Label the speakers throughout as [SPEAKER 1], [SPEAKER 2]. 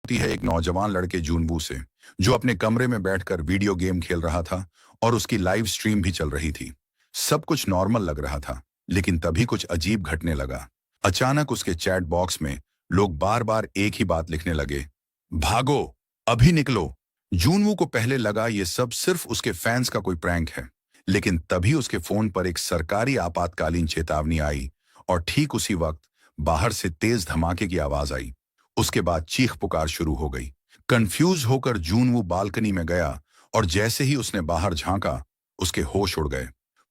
[SPEAKER 1] होती है एक नौजवान लड़के जूनबू से, जो अपने कमरे में बैठकर वीडियो गेम खेल रहा था और उसकी लाइव स्ट्रीम भी चल रही थी। सब कुछ नॉर्मल लग रहा था, लेकिन तभी कुछ अजीब घटने लगा। अचानक उसके चैट बॉक्स में लोग बार बार एक ही बात लिखने लगे, भागो, अभी निकलो। जूनवू को पहले लगा ये सब सिर्फ उसके फैंस का कोई प्रैंक है, लेकिन तभी उसके फोन पर एक सरकारी आपातकालीन चेतावनी आई और ठीक उसी वक्त बाहर से तेज धमाके की आवाज आई। उसके बाद चीख पुकार शुरू हो गई। कंफ्यूज होकर जूनवू बालकनी में गया और जैसे ही उसने बाहर झांका, उसके होश उड़ गए।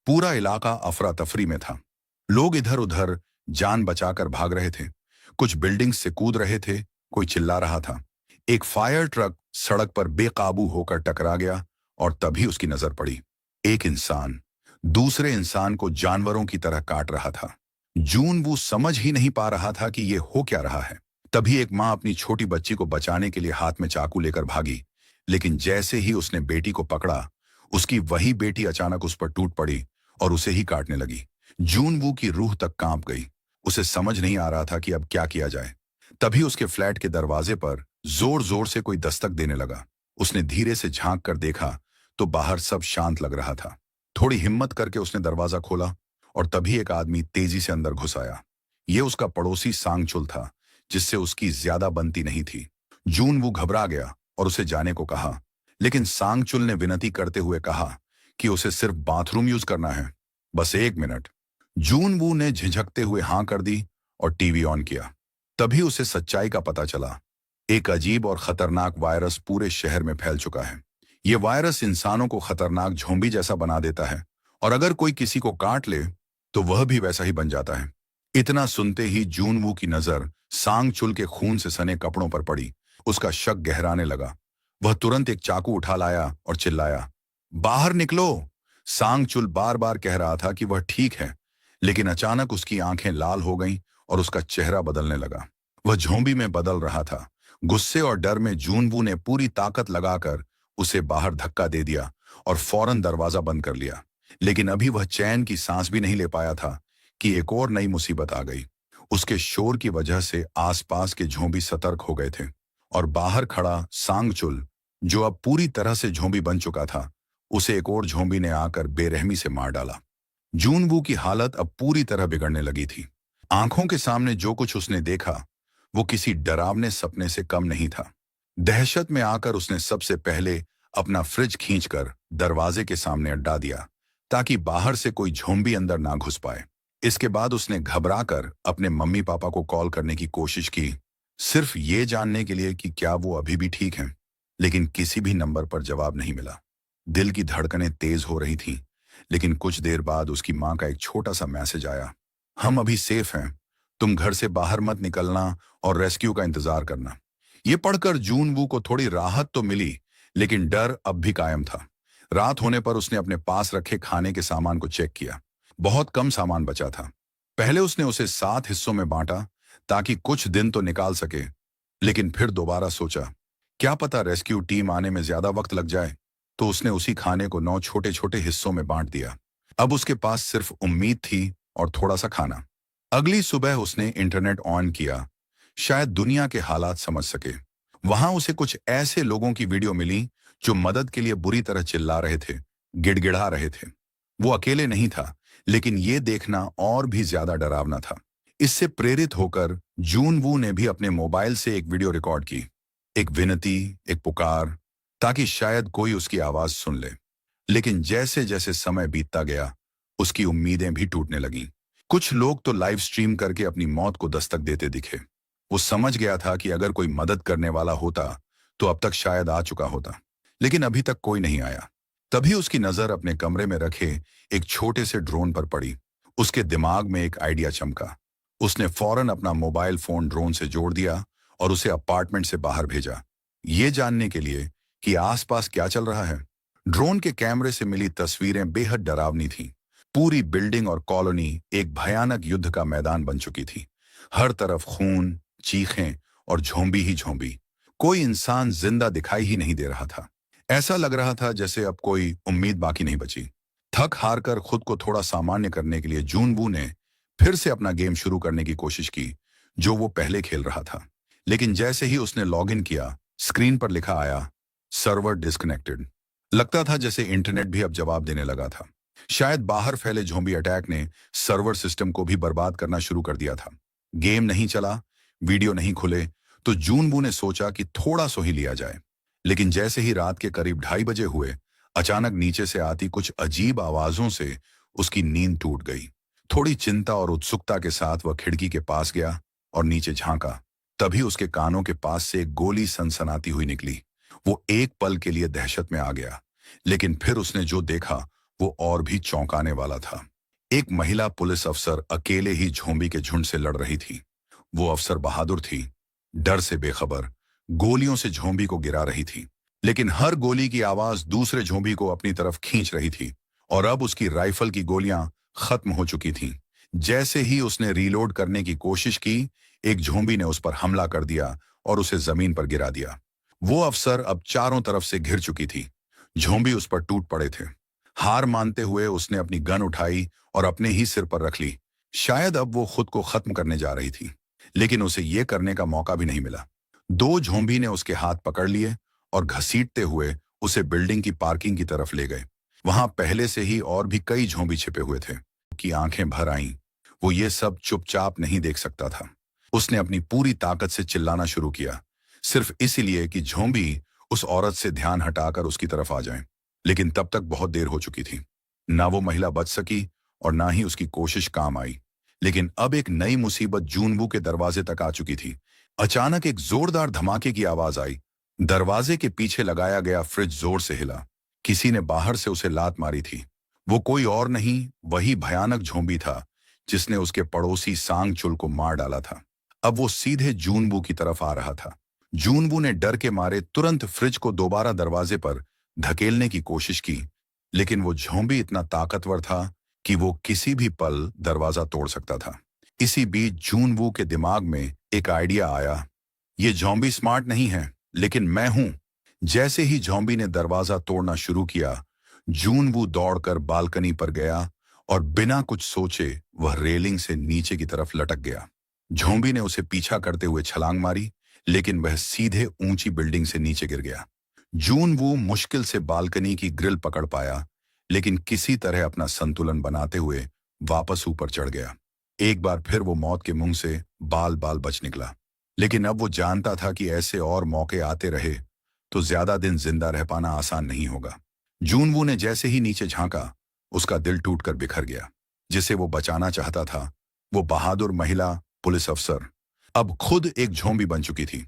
[SPEAKER 1] पूरा इलाका अफरा तफरी में था। लोग इधर उधर जान बचाकर भाग रहे थे। कुछ बिल्डिंग से कूद रहे थे, कोई चिल्ला रहा था। एक फायर ट्रक सड़क पर बेकाबू होकर टकरा गया और तभी उसकी नजर पड़ी। एक इंसान दूसरे इंसान को जानवरों की तरह काट रहा था। जून वो समझ ही नहीं पा रहा था कि ये हो क्या रहा है। तभी एक माँ अपनी छोटी बच्ची को बचाने के लिए हाथ में चाकू लेकर भागी, लेकिन जैसे ही उसने बेटी को पकड़ा, उसकी वही बेटी अचानक उस पर टूट पड़ी और उसे ही काटने लगी। जून वू की रूह तक कांप गई। उसे समझ नहीं आ रहा था कि अब क्या किया जाए। तभी उसके फ्लैट के दरवाजे पर जोर जोर से कोई दस्तक देने लगा। उसने धीरे से झांक कर देखा तो बाहर सब शांत लग रहा था। थोड़ी हिम्मत करके उसने दरवाजा खोला और तभी एक आदमी तेजी से अंदर घुस आया। ये उसका पड़ोसी सांगचुल था, जिससे उसकी ज्यादा बनती नहीं थी। जून वो घबरा गया और उसे जाने को कहा, लेकिन सांगचुल ने विनती करते हुए कहा कि उसे सिर्फ बाथरूम यूज करना है, बस 1 मिनट। जून वू ने झिझकते हुए हाँ कर दी और टीवी ऑन किया। तभी उसे सच्चाई का पता चला। एक अजीब और खतरनाक वायरस पूरे शहर में फैल चुका है। यह वायरस इंसानों को खतरनाक झोंबी जैसा बना देता है और अगर कोई किसी को काट ले तो वह भी वैसा ही बन जाता है। इतना सुनते ही जूनवू की नजर सांगचुल के खून से सने कपड़ों पर पड़ी। उसका शक गहराने लगा। वह तुरंत एक चाकू उठा लाया और चिल्लाया, बाहर निकलो। सांगचुल बार बार कह रहा था कि वह ठीक है, लेकिन अचानक उसकी आंखें लाल हो गईं और उसका चेहरा बदलने लगा। वह झोंबी में बदल रहा था। गुस्से और डर में जूनवू ने पूरी ताकत लगाकर उसे बाहर धक्का दे दिया और फौरन दरवाजा बंद कर लिया। लेकिन अभी वह चैन की सांस भी नहीं ले पाया था कि एक और नई मुसीबत आ गई। उसके शोर की वजह से आसपास के झोंबी सतर्क हो गए थे और बाहर खड़ा सांगचुल, जो अब पूरी तरह से झोंबी बन चुका था, उसे एक और झोंबी ने आकर बेरहमी से मार डाला। जूनवू की हालत अब पूरी तरह बिगड़ने लगी थी। आंखों के सामने जो कुछ उसने देखा वो किसी डरावने सपने से कम नहीं था। दहशत में आकर उसने सबसे पहले अपना फ्रिज खींचकर दरवाजे के सामने अड्डा दिया, ताकि बाहर से कोई झोंबी अंदर ना घुस पाए। इसके बाद उसने घबराकर अपने मम्मी पापा को कॉल करने की कोशिश की, सिर्फ ये जानने के लिए कि क्या वो अभी भी ठीक हैं। लेकिन किसी भी नंबर पर जवाब नहीं मिला। दिल की धड़कनें तेज हो रही थीं, लेकिन कुछ देर बाद उसकी माँ का एक छोटा सा मैसेज आया, हम अभी सेफ हैं, तुम घर से बाहर मत निकलना और रेस्क्यू का इंतजार करना। ये पढ़कर जूनवू को थोड़ी राहत तो मिली, लेकिन डर अब भी कायम था। रात होने पर उसने अपने पास रखे खाने के सामान को चेक किया। बहुत कम सामान बचा था। पहले उसने उसे 7 हिस्सों में बांटा ताकि कुछ दिन तो निकाल सके, लेकिन फिर दोबारा सोचा, क्या पता रेस्क्यू टीम आने में ज्यादा वक्त लग जाए। तो उसने उसी खाने को 9 छोटे छोटे हिस्सों में बांट दिया। अब उसके पास सिर्फ उम्मीद थी और थोड़ा सा खाना। अगली सुबह उसने इंटरनेट ऑन किया, शायद दुनिया के हालात समझ सके। वहां उसे कुछ ऐसे लोगों की वीडियो मिली जो मदद के लिए बुरी तरह चिल्ला रहे थे, गिड़गिड़ा रहे थे। वो अकेले नहीं था, लेकिन ये देखना और भी ज्यादा डरावना था। इससे प्रेरित होकर जूनवू ने भी अपने मोबाइल से एक वीडियो रिकॉर्ड की, एक विनती, एक पुकार, ताकि शायद कोई उसकी आवाज सुन ले। लेकिन जैसे जैसे समय बीतता गया, उसकी उम्मीदें भी टूटने लगीं। कुछ लोग तो लाइव स्ट्रीम करके अपनी मौत को दस्तक देते दिखे। वो समझ गया था कि अगर कोई मदद करने वाला होता तो अब तक शायद आ चुका होता, लेकिन अभी तक कोई नहीं आया। तभी उसकी नजर अपने कमरे में रखे एक छोटे से ड्रोन पर पड़ी। उसके दिमाग में एक आइडिया चमका। उसने फौरन अपना मोबाइल फोन ड्रोन से जोड़ दिया और उसे अपार्टमेंट से बाहर भेजा, ये जानने के लिए कि आसपास क्या चल रहा है। ड्रोन के कैमरे से मिली तस्वीरें बेहद डरावनी थीं। पूरी बिल्डिंग और कॉलोनी एक भयानक युद्ध का मैदान बन चुकी थी। हर तरफ खून, चीखें और झोंबी ही झोंबी। कोई इंसान जिंदा दिखाई ही नहीं दे रहा था। ऐसा लग रहा था जैसे अब कोई उम्मीद बाकी नहीं बची। थक हार कर खुद को थोड़ा सामान्य करने के लिए जूनवू ने फिर से अपना गेम शुरू करने की कोशिश की, जो वो पहले खेल रहा था। लेकिन जैसे ही उसने लॉगिन किया, स्क्रीन पर लिखा आया, सर्वर डिस्कनेक्टेड। लगता था जैसे इंटरनेट भी अब जवाब देने लगा था। शायद बाहर फैले ज़ॉम्बी अटैक ने सर्वर सिस्टम को भी बर्बाद करना शुरू कर दिया था। गेम नहीं चला, वीडियो नहीं खुले, तो जूनबू ने सोचा कि थोड़ा सो ही लिया जाए। लेकिन जैसे ही रात के करीब 2:30 बजे हुए, अचानक नीचे से आती कुछ अजीब आवाजों से उसकी नींद टूट गई। थोड़ी चिंता और उत्सुकता के साथ वह खिड़की के पास गया और नीचे झांका। तभी उसके कानों के पास से एक गोली सनसनाती हुई निकली। वो एक पल के लिए दहशत में आ गया, लेकिन फिर उसने जो देखा वो और भी चौंकाने वाला था। एक महिला पुलिस अफसर अकेले ही ज़ॉम्बी के झुंड से लड़ रही थी। वो अफसर बहादुर थी, डर से बेखबर, गोलियों से ज़ॉम्बी को गिरा रही थी। लेकिन हर गोली की आवाज दूसरे ज़ॉम्बी को अपनी तरफ खींच रही थी, और अब उसकी राइफल की गोलियां खत्म हो चुकी थीं। जैसे ही उसने रीलोड करने की कोशिश की, एक ज़ॉम्बी ने उस पर हमला कर दिया और उसे जमीन पर गिरा दिया। वो अफसर अब चारों तरफ से घिर चुकी थी। ज़ॉम्बी उस पर टूट पड़े थे। हार मानते हुए उसने अपनी गन उठाई और अपने ही सिर पर रख ली। शायद अब वो खुद को खत्म करने जा रही थी, लेकिन उसे ये करने का मौका भी नहीं मिला। 2 ज़ॉम्बी ने उसके हाथ पकड़ लिए और घसीटते हुए उसे बिल्डिंग की पार्किंग की तरफ ले गए। वहां पहले से ही और भी कई ज़ॉम्बी छिपे हुए थे। की आंखें भर आईं। वो ये सब चुपचाप नहीं देख सकता था। उसने अपनी पूरी ताकत से चिल्लाना शुरू किया, सिर्फ इसीलिए कि ज़ॉम्बी उस औरत से ध्यान हटाकर उसकी तरफ आ जाएं। लेकिन तब तक बहुत देर हो चुकी थी। ना वो महिला बच सकी और ना ही उसकी कोशिश काम आई। लेकिन अब एक नई मुसीबत जूनबू के दरवाजे तक आ चुकी थी। अचानक एक जोरदार धमाके की आवाज आई। दरवाजे के पीछे लगाया गया फ्रिज जोर से हिला। किसी ने बाहर से उसे लात मारी थी। वो कोई और नहीं, वही भयानक ज़ॉम्बी था जिसने उसके पड़ोसी सांगचुल को मार डाला था। अब वो सीधे जूनबू की तरफ आ रहा था। जूनबू ने डर के मारे तुरंत फ्रिज को दोबारा दरवाजे पर धकेलने की कोशिश की, लेकिन वो ज़ॉम्बी इतना ताकतवर था कि वो किसी भी पल दरवाजा तोड़ सकता था। इसी बीच जूनवू के दिमाग में एक आइडिया आया। ये ज़ॉम्बी स्मार्ट नहीं है, लेकिन मैं हूं। जैसे ही ज़ॉम्बी ने दरवाजा तोड़ना शुरू किया, जूनवू दौड़कर बालकनी पर गया और बिना कुछ सोचे वह रेलिंग से नीचे की तरफ लटक गया। ज़ॉम्बी ने उसे पीछा करते हुए छलांग मारी, लेकिन वह सीधे ऊंची बिल्डिंग से नीचे गिर गया। जूनवू मुश्किल से बालकनी की ग्रिल पकड़ पाया, लेकिन किसी तरह अपना संतुलन बनाते हुए वापस ऊपर चढ़ गया। एक बार फिर वो मौत के मुंह से बाल बाल बच निकला। लेकिन अब वो जानता था कि ऐसे और मौके आते रहे तो ज्यादा दिन जिंदा रह पाना आसान नहीं होगा। जूनवू ने जैसे ही नीचे झांका, उसका दिल टूटकर बिखर गया। जिसे वो बचाना चाहता था, वो बहादुर महिला पुलिस अफसर, अब खुद एक ज़ॉम्बी बन चुकी थी।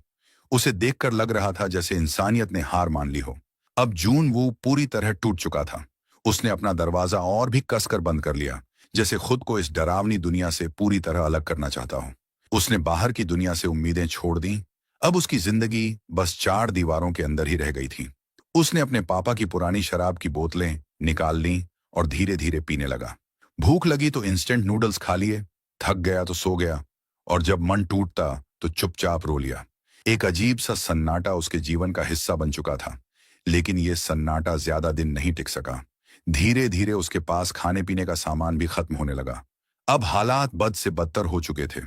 [SPEAKER 1] उसे देखकर लग रहा था जैसे इंसानियत ने हार मान ली हो। अब जूनवू पूरी तरह टूट चुका था। उसने अपना दरवाजा और भी कसकर बंद कर लिया, जैसे खुद को इस डरावनी दुनिया से पूरी तरह अलग करना चाहता हो। उसने बाहर की दुनिया से उम्मीदें छोड़ दी। अब उसकी जिंदगी बस 4 दीवारों के अंदर ही रह गई थी। उसने अपने पापा की पुरानी शराब की बोतलें निकाल ली और धीरे धीरे पीने लगा। भूख लगी तो इंस्टेंट नूडल्स खा लिए, थक गया तो सो गया, और जब मन टूटता तो चुपचाप रो लिया। एक अजीब सा सन्नाटा उसके जीवन का हिस्सा बन चुका था। लेकिन यह सन्नाटा ज्यादा दिन नहीं टिक सका। धीरे धीरे उसके पास खाने पीने का सामान भी खत्म होने लगा। अब हालात बद से बदतर हो चुके थे।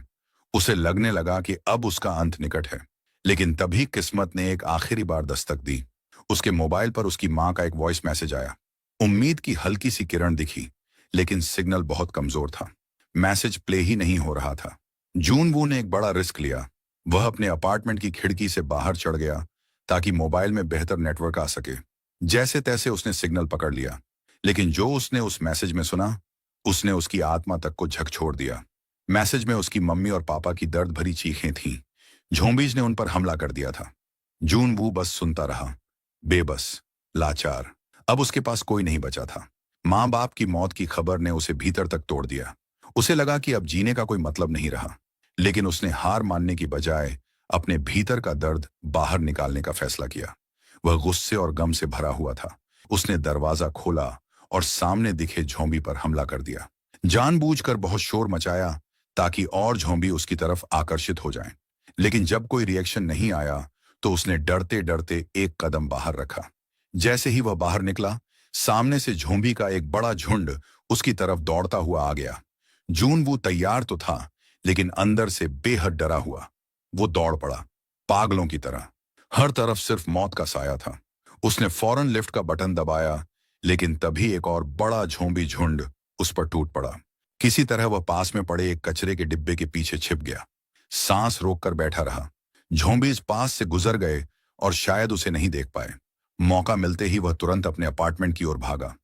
[SPEAKER 1] उसे लगने लगा कि अब उसका अंत निकट है। लेकिन तभी किस्मत ने एक आखिरी बार दस्तक दी। उसके मोबाइल पर उसकी मां का एक वॉइस मैसेज आया। उम्मीद की हल्की सी किरण दिखी, लेकिन सिग्नल बहुत कमजोर था। मैसेज प्ले ही नहीं हो रहा था। जूनवू ने एक बड़ा रिस्क लिया। वह अपने अपार्टमेंट की खिड़की से बाहर चढ़ गया ताकि मोबाइल में बेहतर नेटवर्क आ सके। जैसे तैसे उसने सिग्नल पकड़ लिया, लेकिन जो उसने उस मैसेज में सुना, उसने उसकी आत्मा तक को झकझोर दिया। मैसेज में उसकी मम्मी और पापा की दर्द भरी चीखें थीं। ज़ॉम्बीज़ ने उन पर हमला कर दिया था। जूनवू बस सुनता रहा, बेबस, लाचार। अब उसके पास कोई नहीं बचा था। माँ बाप की मौत की खबर ने उसे भीतर तक तोड़ दिया। उसे लगा कि अब जीने का कोई मतलब नहीं रहा। लेकिन उसने हार मानने की बजाय अपने भीतर का दर्द बाहर निकालने का फैसला किया। वह गुस्से और गम से भरा हुआ था। उसने दरवाजा खोला और सामने दिखे ज़ॉम्बी पर हमला कर दिया। जानबूझकर बहुत शोर मचाया ताकि और ज़ॉम्बी उसकी तरफ आकर्षित हो जाएं। लेकिन जब कोई रिएक्शन नहीं आया तो उसने डरते डरते एक कदम बाहर रखा। जैसे ही वह बाहर निकला, सामने से ज़ॉम्बी का एक बड़ा झुंड उसकी तरफ दौड़ता हुआ आ गया। जूनवू तैयार तो था, लेकिन अंदर से बेहद डरा हुआ। वो दौड़ पड़ा। पागलों की तरह। हर तरफ सिर्फ मौत का साया था। उसने फौरन लिफ्ट का बटन दबाया, लेकिन तभी एक और बड़ा झोंबी झुंड उस पर टूट पड़ा। किसी तरह वह पास में पड़े एक कचरे के डिब्बे के पीछे छिप गया। सांस रोककर बैठा रहा। झोंबीज पास से गुजर गए और शायद उसे नहीं देख पाए। मौका मिलते ही वह तुरंत अपने अपार्टमेंट की ओर भागा,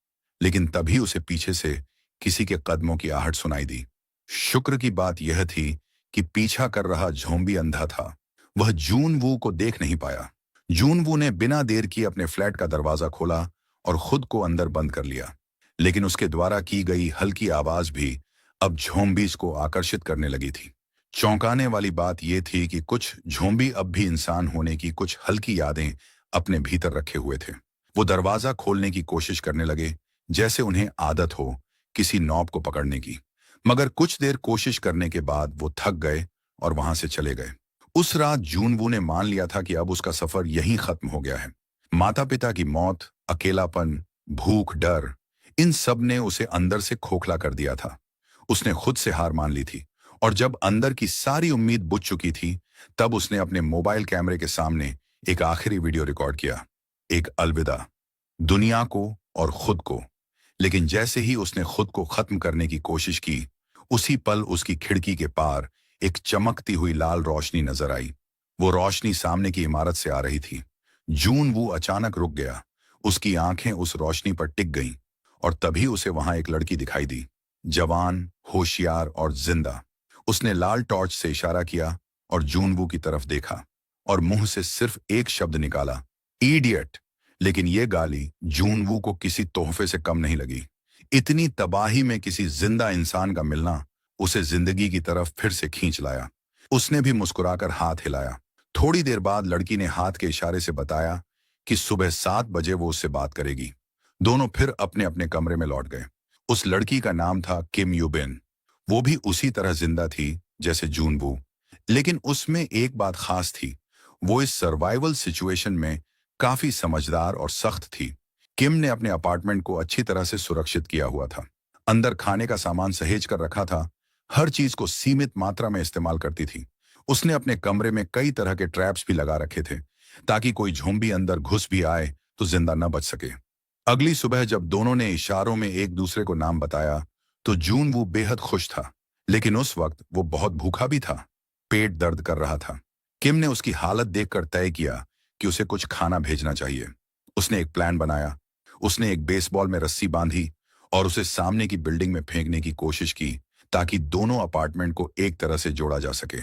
[SPEAKER 1] लेकिन तभी उसे पीछे से किसी के कदमों की आहट सुनाई दी। शुक्र की बात यह थी कि पीछा कर रहा झोंबी अंधा था। वह जून वू को देख नहीं पाया। जून वू ने बिना देर किए अपने फ्लैट का दरवाजा खोला और खुद को अंदर बंद कर लिया। लेकिन उसके द्वारा की गई हल्की आवाज भी अब झोंबीज को आकर्षित करने लगी थी। चौंकाने वाली बात यह थी कि कुछ झोंबी अब भी इंसान होने की कुछ हल्की यादें अपने भीतर रखे हुए थे। वो दरवाजा खोलने की कोशिश करने लगे, जैसे उन्हें आदत हो किसी नॉब को पकड़ने की। मगर कुछ देर कोशिश करने के बाद वो थक गए और वहां से चले गए। उस रात जूनवू ने मान लिया था कि अब उसका सफर यहीं खत्म हो गया है। माता पिता की मौत, अकेलापन, भूख, डर, इन सब ने उसे अंदर से खोखला कर दिया था। उसने खुद से हार मान ली थी और जब अंदर की सारी उम्मीद बुझ चुकी थी, तब उसने अपने मोबाइल कैमरे के सामने एक आखिरी वीडियो रिकॉर्ड किया। एक अलविदा, दुनिया को और खुद को। लेकिन जैसे ही उसने खुद को खत्म करने की कोशिश की, उसी पल उसकी खिड़की के पार एक चमकती हुई लाल रोशनी नजर आई। वो रोशनी सामने की इमारत से आ रही थी। जून वो अचानक रुक गया। उसकी आंखें उस रोशनी पर टिक गईं और तभी उसे वहां एक लड़की दिखाई दी, जवान, होशियार और जिंदा। उसने लाल टॉर्च से इशारा किया और जूनवू की तरफ देखा और मुंह से सिर्फ एक शब्द निकाला, इडियट। लेकिन यह गाली जूनवू को किसी तोहफे से कम नहीं लगी। इतनी तबाही में किसी जिंदा इंसान का मिलना उसे जिंदगी की तरफ फिर से खींच लाया। उसने भी मुस्कुराकर हाथ हिलाया। थोड़ी देर बाद लड़की ने हाथ के इशारे से बताया कि सुबह 7 बजे वो उससे बात करेगी। दोनों फिर अपने अपने कमरे में लौट गए। उस लड़की का नाम था किम यूबिन। वो भी उसी तरह जिंदा थी जैसे जूनवू, लेकिन उसमें एक बात खास थी। वो इस सर्वाइवल सिचुएशन में काफी समझदार और सख्त थी। किम ने अपने अपार्टमेंट को अच्छी तरह से सुरक्षित किया हुआ था। अंदर खाने का सामान सहेज कर रखा था। हर चीज को सीमित मात्रा में इस्तेमाल करती थी। उसने अपने कमरे में कई तरह के ट्रैप्स भी लगा रखे थे, ताकि कोई झोंबी अंदर घुस भी आए तो जिंदा न बच सके। अगली सुबह जब दोनों ने इशारों में एक दूसरे को नाम बताया, तो जून वो बेहद खुश था। लेकिन उस वक्त वो बहुत भूखा भी था। पेट दर्द कर रहा था। किम ने उसकी हालत देखकर तय किया कि उसे कुछ खाना भेजना चाहिए। उसने एक प्लान बनाया। उसने एक बेसबॉल में रस्सी बांधी और उसे सामने की बिल्डिंग में फेंकने की कोशिश की, ताकि दोनों अपार्टमेंट को एक तरह से जोड़ा जा सके।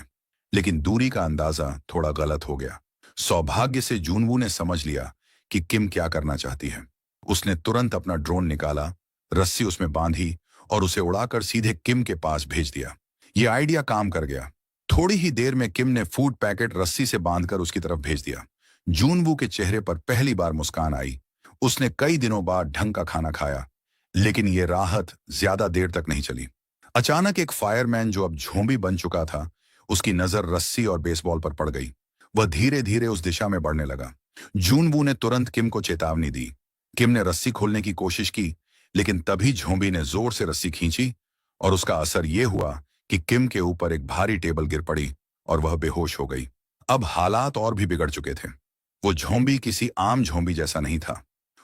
[SPEAKER 1] लेकिन दूरी का अंदाजा थोड़ा गलत हो गया। सौभाग्य से जूनवू ने समझ लिया कि किम क्या करना चाहती है। उसने तुरंत अपना ड्रोन निकाला, रस्सी उसमें बांधी और उसे उड़ाकर सीधे किम के पास भेज दिया। यह आइडिया काम कर गया। थोड़ी ही देर में किम ने फूड पैकेट रस्सी से बांधकर उसकी तरफ भेज दिया। जूनवू के चेहरे पर पहली बार मुस्कान आई। उसने कई दिनों बाद ढंग का खाना खाया, लेकिन यह राहत ज्यादा देर तक नहीं चली। अचानक एक फायरमैन, जो अब झोंबी बन चुका था, उसकी नजर रस्सी और बेसबॉल पर पड़ गई। वह धीरे धीरे उस दिशा में बढ़ने लगा। जूनवू ने तुरंत किम को चेतावनी दी। किम ने रस्सी खोलने की कोशिश की, लेकिन तभी झोंबी ने जोर से रस्सी खींची और उसका असर यह हुआ कि किम के ऊपर एक भारी टेबल गिर पड़ी और वह बेहोश हो गई। अब हालात और भी बिगड़ चुके थे। वो झोंबी किसी आम झोंबी जैसा नहीं था।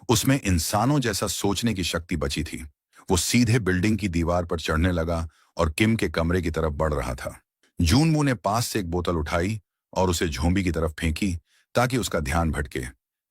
[SPEAKER 1] उसमें इंसानों जैसा सोचने की शक्ति बची थी। वो सीधे बिल्डिंग की दीवार पर चढ़ने लगा और किम के कमरे की तरफ बढ़ रहा था। जूनवू ने पास से एक बोतल उठाई और उसे झोंबी की तरफ फेंकी, ताकि उसका ध्यान भटके,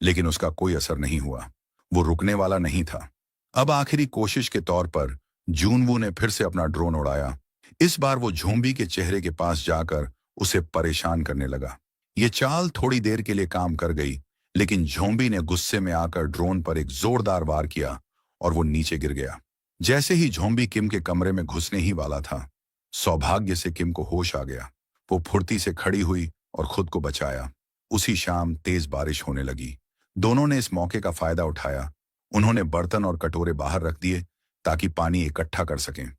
[SPEAKER 1] लेकिन उसका कोई असर नहीं हुआ। वो रुकने वाला नहीं था। अब आखिरी कोशिश के तौर पर जूनवू ने फिर से अपना ड्रोन उड़ाया। इस बार वो झोंबी के चेहरे के पास जाकर उसे परेशान करने लगा। ये चाल थोड़ी देर के लिए काम कर गई, लेकिन झोंबी ने गुस्से में आकर ड्रोन पर एक जोरदार वार किया और वो नीचे गिर गया। जैसे ही झोंबी किम के कमरे में घुसने ही वाला था, सौभाग्य से किम को होश आ गया। वो फुर्ती से खड़ी हुई और खुद को बचाया। उसी शाम तेज बारिश होने लगी। दोनों ने इस मौके का फायदा उठाया। उन्होंने बर्तन और कटोरे बाहर रख दिए, ताकि पानी इकट्ठा कर सकें।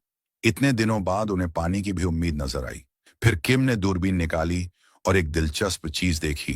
[SPEAKER 1] इतने दिनों बाद उन्हें पानी की भी उम्मीद नजर आई। फिर किम ने दूरबीन निकाली और एक दिलचस्प चीज देखी।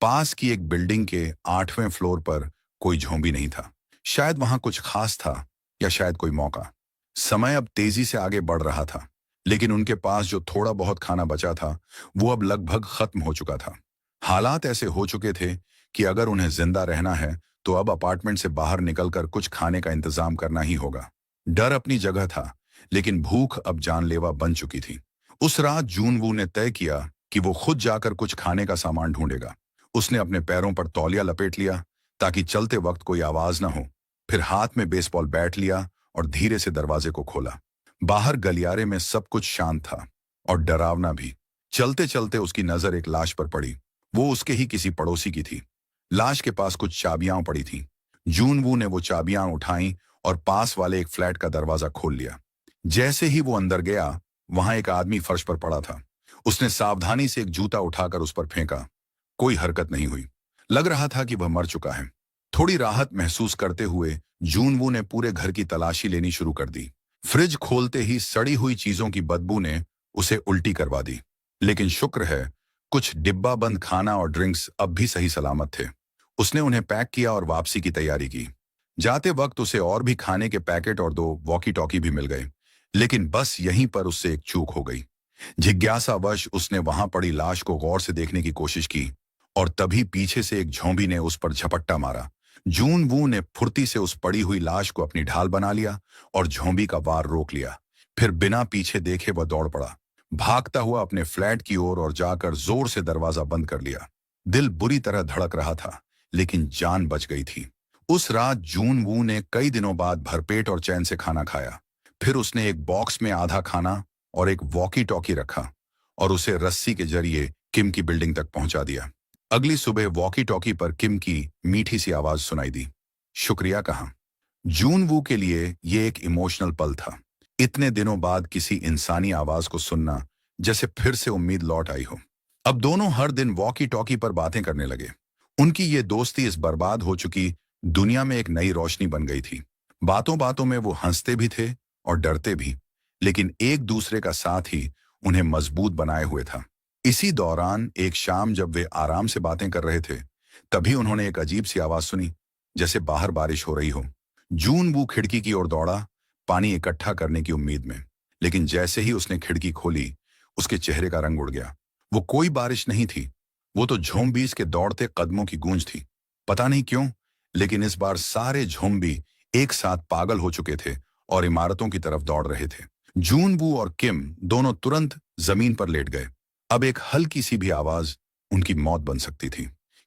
[SPEAKER 1] पास की एक बिल्डिंग के 8वें फ्लोर पर कोई झोंबी नहीं था। शायद वहां कुछ खास था, या शायद कोई मौका। समय अब तेजी से आगे बढ़ रहा था, लेकिन उनके पास जो थोड़ा बहुत खाना बचा था, वो अब लगभग खत्म हो चुका था। हालात ऐसे हो चुके थे कि अगर उन्हें जिंदा रहना है तो अब अपार्टमेंट से बाहर निकलकर कुछ खाने का इंतजाम करना ही होगा। डर अपनी जगह था, लेकिन भूख अब जानलेवा बन चुकी थी। उस रात जूनवू ने तय किया कि वो खुद जाकर कुछ खाने का सामान ढूंढेगा। उसने अपने पैरों पर तौलिया लपेट लिया ताकि चलते वक्त कोई आवाज ना हो। फिर हाथ में बेसबॉल बैट लिया और धीरे से दरवाजे को खोला। बाहर गलियारे में सब कुछ शांत था और डरावना भी। चलते चलते उसकी नजर एक लाश पर पड़ी। वो उसके ही किसी पड़ोसी की थी। लाश के पास कुछ चाबियां पड़ी थीं। जूनवू ने वो चाबियां उठाई और पास वाले एक फ्लैट का दरवाजा खोल लिया। जैसे ही वो अंदर गया, वहां एक आदमी फर्श पर पड़ा था। उसने सावधानी से एक जूता उठाकर उस पर फेंका। कोई हरकत नहीं हुई। लग रहा था कि वह मर चुका है। थोड़ी राहत महसूस करते हुए जूनवू ने पूरे घर की तलाशी लेनी शुरू कर दी। फ्रिज खोलते ही सड़ी हुई चीजों की बदबू ने उसे उल्टी करवा दी। लेकिन शुक्र है, कुछ डिब्बा बंद खाना और ड्रिंक्स अब भी सही सलामत थे। उसने उन्हें पैक किया और वापसी की तैयारी की। जाते वक्त उसे और भी खाने के पैकेट और 2 वॉकी टॉकी भी मिल गए। लेकिन बस यहीं पर उससे एक चूक हो गई। जिज्ञासावश उसने वहां पड़ी लाश को गौर से देखने की कोशिश की और तभी पीछे से एक झोंबी ने उस पर झपट्टा मारा। जून वू ने फुर्ती से उस पड़ी हुई लाश को अपनी ढाल बना लिया और झोंबी का वार रोक लिया। फिर बिना पीछे देखे वह दौड़ पड़ा, भागता हुआ अपने फ्लैट की ओर और जाकर जोर से दरवाजा बंद कर लिया। दिल बुरी तरह धड़क रहा था, लेकिन जान बच गई थी। उस रात जून वू ने कई दिनों बाद भरपेट और चैन से खाना खाया। फिर उसने एक बॉक्स में आधा खाना और एक वॉकी टॉकी रखा और उसे रस्सी के जरिए किम की बिल्डिंग तक पहुंचा दिया। अगली सुबह वॉकी टॉकी पर किम की मीठी सी आवाज सुनाई दी। शुक्रिया कहा। जून वू के लिए ये एक इमोशनल पल था। इतने दिनों बाद किसी इंसानी आवाज को सुनना, जैसे फिर से उम्मीद लौट आई हो। अब दोनों हर दिन वॉकी टॉकी पर बातें करने लगे। उनकी ये दोस्ती इस बर्बाद हो चुकी दुनिया में एक नई रोशनी बन गई थी। बातों बातों में वो हंसते भी थे और डरते भी, लेकिन एक दूसरे का साथ ही उन्हें मजबूत बनाए हुए था। इसी दौरान एक शाम जब वे आराम से बातें कर रहे थे, तभी उन्होंने एक अजीब सी आवाज सुनी, जैसे बाहर बारिश हो रही हो। जून वो खिड़की की ओर दौड़ा, पानी इकट्ठा करने की उम्मीद में। लेकिन जैसे ही उसने खिड़की खोली, उसके चेहरे का रंग उड़ गया। वो कोई बारिश नहीं थी, वो तो झोंबीज के दौड़ते कदमों की गूंज थी। पता नहीं क्यों, लेकिन इस बार सारे झोंबी एक साथ पागल हो चुके थे और इमारतों की तरफ दौड़ रहे थे। जून वू और किम दोनों तुरंत जमीन पर लेट गए। अब एक हल्की सी भी आवाज उनकी मौत बन सकती थी।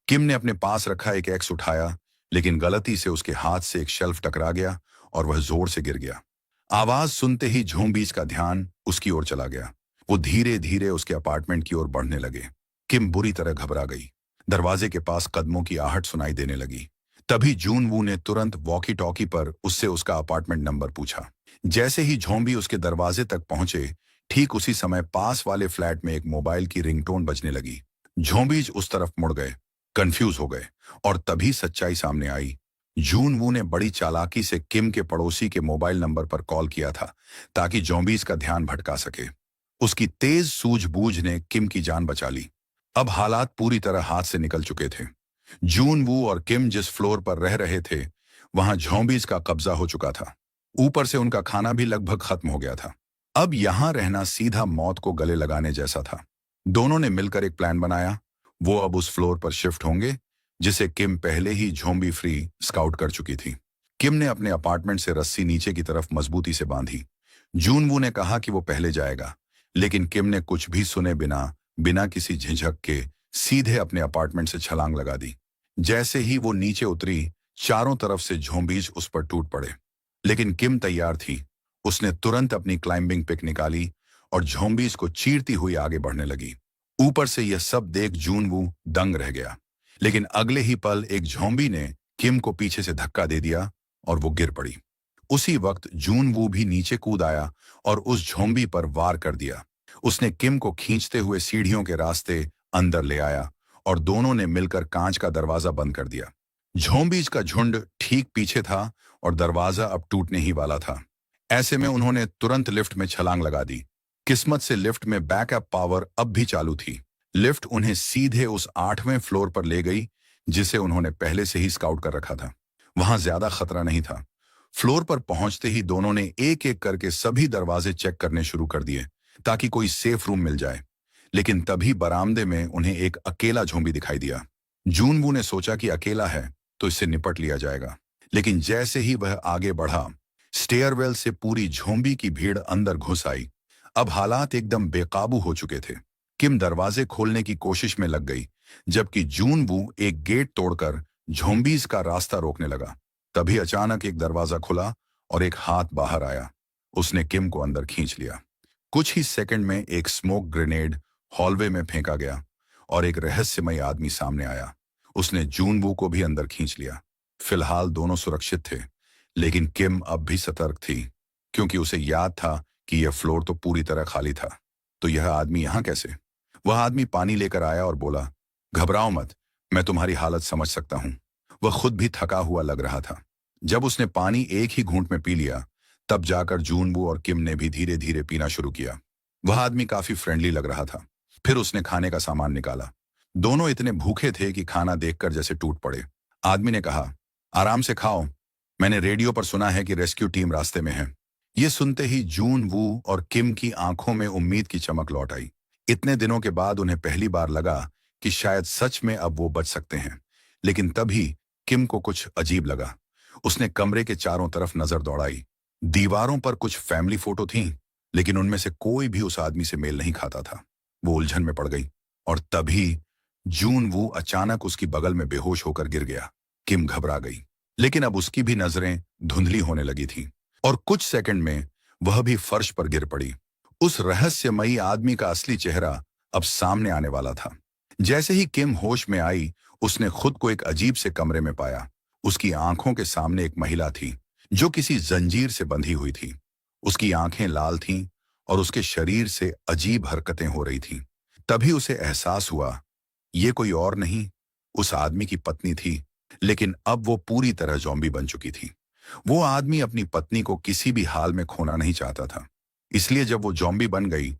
[SPEAKER 1] किम ने अपने पास रखा एक एक्स उठाया, लेकिन गलती से उसके हाथ से एक शेल्फ टकरा गया और वह जोर से गिर गया। आवाज सुनते ही झोंबीज का ध्यान उसकी ओर चला गया। वो धीरे धीरे उसके अपार्टमेंट की ओर बढ़ने लगे। किम बुरी तरह घबरा गई। दरवाजे के पास कदमों की आहट सुनाई देने लगी। तभी जून वू ने तुरंत वॉकी टॉकी पर उससे उसका अपार्टमेंट नंबर पूछा। जैसे ही झोंबी उसके दरवाजे तक पहुंचे, ठीक उसी समय पास वाले फ्लैट में एक मोबाइल की रिंगटोन बजने लगी। झोंबीज उस तरफ मुड़ गए, कंफ्यूज हो गए, और तभी सच्चाई सामने आई। जून वू ने बड़ी चालाकी से किम के पड़ोसी के मोबाइल नंबर पर कॉल किया था ताकि झोंबीज का ध्यान भटका सके। उसकी तेज सूझबूझ ने किम की जान बचा ली। अब हालात पूरी तरह हाथ से निकल चुके थे। जून वू और किम जिस फ्लोर पर रह रहे थे, वहां झोंबीज का कब्जा हो चुका था। ऊपर से उनका खाना भी लगभग खत्म हो गया था। अब यहां रहना सीधा मौत को गले लगाने जैसा था। दोनों ने मिलकर एक प्लान बनाया। वो अब उस फ्लोर पर शिफ्ट होंगे जिसे किम पहले ही झोंबी फ्री स्काउट कर चुकी थी। किम ने अपने अपार्टमेंट से रस्सी नीचे की तरफ मजबूती से बांधी। जून वू ने कहा कि वो पहले जाएगा, लेकिन किम ने कुछ भी सुने बिना बिना किसी झिझक के सीधे अपने अपार्टमेंट से छलांग लगा दी। जैसे ही वो नीचे उतरी, चारों तरफ से झोंबीज उस पर टूट पड़े। लेकिन किम तैयार थी। उसने तुरंत अपनी क्लाइंबिंग पिक निकाली और झोंबीज को चीरती हुई आगे बढ़ने लगी। ऊपर से यह सब देख जून वू दंग रह गया। लेकिन अगले ही पल एक झोंबी ने किम को पीछे से धक्का दे दिया और वो गिर पड़ी। उसी वक्त जून वू भी नीचे कूद आया और उस झोंबी पर वार कर दिया। उसने किम को खींचते हुए सीढ़ियों के रास्ते अंदर ले आया और दोनों ने मिलकर कांच का दरवाजा बंद कर दिया। झोंबीज का झुंड ठीक पीछे था और दरवाजा अब टूटने ही वाला था। ऐसे में उन्होंने तुरंत लिफ्ट में छलांग लगा दी। किस्मत से लिफ्ट में बैकअप पावर अब भी चालू थी। लिफ्ट उन्हें सीधे उस 8वें फ्लोर पर ले गई जिसे उन्होंने पहले से ही स्काउट कर रखा था। वहां ज्यादा खतरा नहीं था। फ्लोर पर पहुंचते ही दोनों ने एक एक करके सभी दरवाजे चेक करने शुरू कर दिए ताकि कोई सेफ रूम मिल जाए। लेकिन तभी बरामदे में उन्हें एक अकेला झोंबी दिखाई दिया। जूनवू ने सोचा कि अकेला है तो इससे निपट लिया जाएगा, लेकिन जैसे ही वह आगे बढ़ा, स्टेयरवेल से पूरी झोंबी की भीड़ अंदर घुस आई। अब हालात एकदम बेकाबू हो चुके थे। किम दरवाजे खोलने की कोशिश में लग गई, जबकि जूनवू एक गेट तोड़कर झोंबीज का रास्ता रोकने लगा। तभी अचानक एक दरवाजा खुला और एक हाथ बाहर आया। उसने किम को अंदर खींच लिया। कुछ ही सेकंड में एक स्मोक ग्रेनेड हॉलवे में फेंका गया और एक रहस्यमयी आदमी सामने आया। उसने जूनवू को भी अंदर खींच लिया। फिलहाल दोनों सुरक्षित थे, लेकिन किम अब भी सतर्क थी, क्योंकि उसे याद था कि यह फ्लोर तो पूरी तरह खाली था। तो यह आदमी यहां कैसे? वह आदमी पानी लेकर आया और बोला, घबराओ मत, मैं तुम्हारी हालत समझ सकता हूं। वह खुद भी थका हुआ लग रहा था। जब उसने पानी एक ही घूंट में पी लिया, तब जाकर जूनवू और किम ने भी धीरे धीरे पीना शुरू किया। वह आदमी काफी फ्रेंडली लग रहा था। फिर उसने खाने का सामान निकाला। दोनों इतने भूखे थे कि खाना देखकर जैसे टूट पड़े। आदमी ने कहा, आराम से खाओ, मैंने रेडियो पर सुना है कि रेस्क्यू टीम रास्ते में है। ये सुनते ही जूनवू और किम की आंखों में उम्मीद की चमक लौट आई। इतने दिनों के बाद उन्हें पहली बार लगा कि शायद सच में अब वो बच सकते हैं। लेकिन तभी किम को कुछ अजीब लगा। उसने कमरे के चारों तरफ नजर दौड़ाई। दीवारों पर कुछ फैमिली फोटो थीं, लेकिन उनमें से कोई भी उस आदमी से मेल नहीं खाता था। वो उलझन में पड़ गई और तभी जूनवू अचानक उसकी बगल में बेहोश होकर गिर गया। किम घबरा गई, लेकिन अब उसकी भी नजरें धुंधली होने लगी थीं और कुछ सेकंड में वह भी फर्श पर गिर पड़ी। उस रहस्यमयी आदमी का असली चेहरा अब सामने आने वाला था। जैसे ही किम होश में आई, उसने खुद को एक अजीब से कमरे में पाया। उसकी आंखों के सामने एक महिला थी जो किसी जंजीर से बंधी हुई थी। उसकी आंखें लाल थीं और उसके शरीर से अजीब हरकतें हो रही थीं। तभी उसे एहसास हुआ, ये कोई और नहीं, उस आदमी की पत्नी थी, लेकिन अब वो पूरी तरह ज़ॉम्बी बन चुकी थी। वो आदमी अपनी पत्नी को किसी भी हाल में खोना नहीं चाहता था, इसलिए जब वो ज़ॉम्बी बन गई,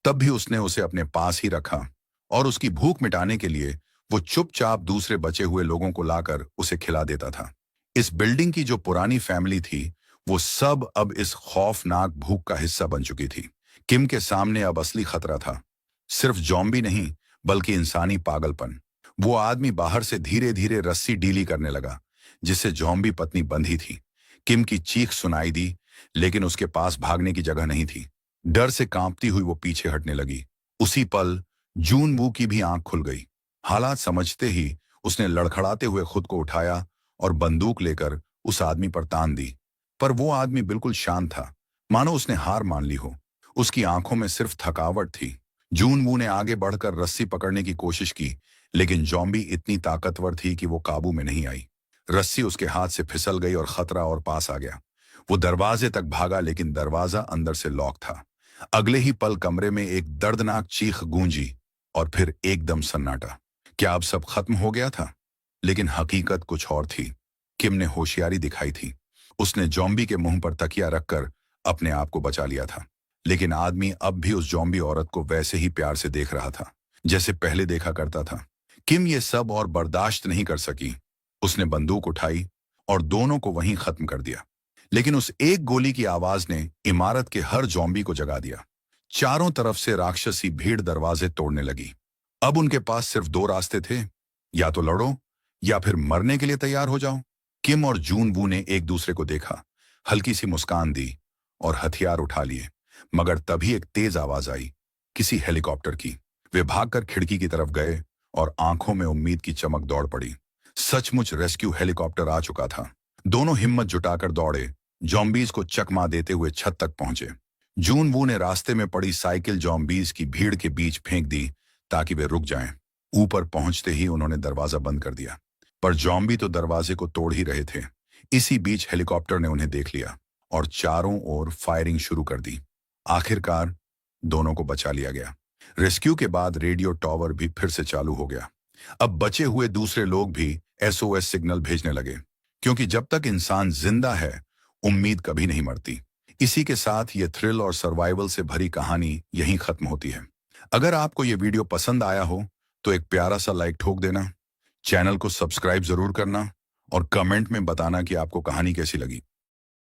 [SPEAKER 1] तब भी उसने उसे अपने पास ही रखा और उसकी भूख मिटाने के लिए वो चुपचाप दूसरे बचे हुए लोगों को लाकर उसे खिला देता था। इस बिल्डिंग की जो पुरानी फैमिली थी, वो सब अब इस खौफनाक भूख का हिस्सा बन चुकी थी। किम के सामने अब असली खतरा था, सिर्फ ज़ॉम्बी नहीं, बल्कि इंसानी पागलपन। वो आदमी बाहर से धीरे धीरे रस्सी डीली करने लगा, जिससे ज़ॉम्बी पत्नी बंधी थी। किम की चीख सुनाई दी, लेकिन उसके पास भागने की जगह नहीं थी। डर से कांपती हुई वो पीछे हटने लगी। उसी पल जूनवू की भी आंख खुल गई। हालात समझते ही उसने लड़खड़ाते हुए खुद को उठाया और बंदूक लेकर उस आदमी पर तान दी। पर वो आदमी बिल्कुल शांत था, मानो उसने हार मान ली हो। उसकी आंखों में सिर्फ थकावट थी। जूनवू ने आगे बढ़कर रस्सी पकड़ने की कोशिश की, लेकिन ज़ॉम्बी इतनी ताकतवर थी कि वो काबू में नहीं आई। रस्सी उसके हाथ से फिसल गई और खतरा और पास आ गया। वो दरवाजे तक भागा, लेकिन दरवाजा अंदर से लॉक था। अगले ही पल कमरे में एक दर्दनाक चीख गूंजी और फिर एकदम सन्नाटा। क्या अब सब खत्म हो गया था? लेकिन हकीकत कुछ और थी। किम ने होशियारी दिखाई थी। उसने ज़ॉम्बी के मुंह पर तकिया रखकर अपने आप को बचा लिया था, लेकिन आदमी अब भी उस ज़ॉम्बी औरत को वैसे ही प्यार से देख रहा था, जैसे पहले देखा करता था। किम ये सब और बर्दाश्त नहीं कर सकी। उसने बंदूक उठाई और दोनों को वहीं खत्म कर दिया। लेकिन उस एक गोली की आवाज ने इमारत के हर ज़ॉम्बी को जगा दिया। चारों तरफ से राक्षसी भीड़ दरवाजे तोड़ने लगी। अब उनके पास सिर्फ दो रास्ते थे, या तो लड़ो या फिर मरने के लिए तैयार हो जाओ। किम और जूनवू ने एक दूसरे को देखा, हल्की सी मुस्कान दी और हथियार उठा लिए। मगर तभी एक तेज आवाज आई, किसी हेलीकॉप्टर की। वे भागकर खिड़की की तरफ गए और आंखों में उम्मीद की चमक दौड़ पड़ी। सचमुच रेस्क्यू हेलीकॉप्टर आ चुका था। दोनों हिम्मत जुटाकर दौड़े, ज़ॉम्बीज को चकमा देते हुए छत तक पहुंचे। जूनवू ने रास्ते में पड़ी साइकिल ज़ॉम्बीज की भीड़ के बीच फेंक दी ताकि वे रुक जाएं। ऊपर पहुंचते ही उन्होंने दरवाजा बंद कर दिया, पर ज़ॉम्बी तो दरवाजे को तोड़ ही रहे थे। इसी बीच हेलीकॉप्टर ने उन्हें देख लिया और चारों ओर फायरिंग शुरू कर दी। आखिरकार दोनों को बचा लिया गया। रेस्क्यू के बाद रेडियो टॉवर भी फिर से चालू हो गया। अब बचे हुए दूसरे लोग भी एसओएस सिग्नल भेजने लगे, क्योंकि जब तक इंसान जिंदा है, उम्मीद कभी नहीं मरती। इसी के साथ ये थ्रिल और सर्वाइवल से भरी कहानी यहीं खत्म होती है। अगर आपको ये वीडियो पसंद आया हो तो एक प्यारा सा लाइक ठोक देना, चैनल को सब्सक्राइब जरूर करना और कमेंट में बताना कि आपको कहानी कैसी लगी।